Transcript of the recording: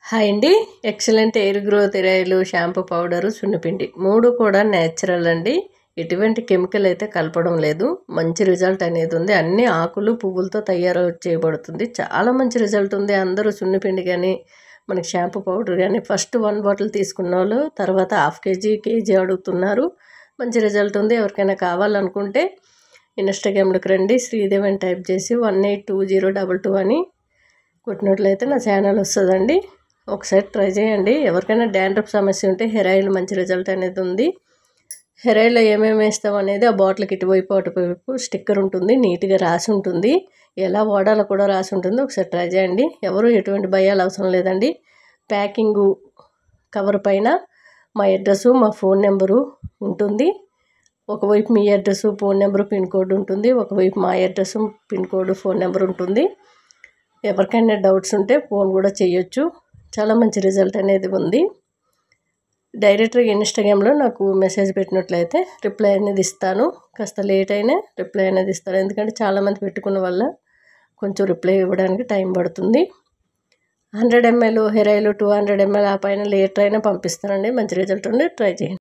Hi అండి. Excellent hair growth ఎయిర్‌లు shampoo powder, సున్నిపిండి 3 కూడా నేచురల్ అండి. ఎటువంటి కెమికల్ అయితే కలపడం లేదు. మంచి రిజల్ట్ అనేది ఉంది. అన్ని ఆకులు, పువ్వులతో తయారు చేయబడుతుంది. చాలా మంచి రిజల్ట్ ఉంది. అందరూ సున్నిపిండి గాని, మనకి షాంపూ పౌడర్ గాని ఫస్ట్ 1 బాటిల్ తీసుకున్నోళ్ళు తర్వాత హాఫ్ కేజీ, కేజీ అడుగుతున్నారు. మంచి రిజల్ట్ ఉంది. ఎవరికైనా కావాలనుకుంటే ఇన్‌స్టాగ్రామ్‌లోకి రండి. శ్రీదేవి అని టైప్ చేసి 182022 అని కొట్టినట్లయితే నా ఛానల్ వస్తదండి. ఒకసారి ట్రై చేయండి. ఎవరికైనా డాండ్రఫ్ సమస్య ఉంటే హెయిర్ ఆయిల్ మంచి రిజల్ట్ అనేది ఉంది. హెయిర్ ఆయిల్లో ఏమేమి వేస్తాం అనేది ఆ బాటిల్కి ఇటువైపు అటువైపు స్టిక్కర్ ఉంటుంది. నీట్గా రాసి ఉంటుంది. ఎలా వాడాలో కూడా రాసి ఉంటుంది. ఒకసారి ట్రై చేయండి. ఎవరు ఎటువంటి భయాలు అవసరం లేదండి. ప్యాకింగు కవర్ పైన మా అడ్రస్సు, మా ఫోన్ నెంబరు ఉంటుంది. ఒకవైపు మీ address, phone number, pin code ఉంటుంది. ఒకవైపు మా address, pin code, phone number ఉంటుంది. ఎవరికైనా డౌట్స్ ఉంటే ఫోన్ కూడా చేయొచ్చు. చాలా మంచి రిజల్ట్ అనేది ఉంది. డైరెక్ట్గా ఇన్‌స్టాగ్రామ్‌లో నాకు మెసేజ్ పెట్టినట్లయితే రిప్లై అనేది ఇస్తాను. కాస్త లేట్ అయినా రిప్లై అనేది ఇస్తాను. ఎందుకంటే చాలామంది పెట్టుకున్న వల్ల కొంచెం రిప్లై ఇవ్వడానికి టైం పడుతుంది. 100 ml హెయిర్ ఆయిల్, 200 ml ఆ పైన లీటర్ అయినా పంపిస్తానండి. మంచి రిజల్ట్ ఉంది. ట్రై చేయండి.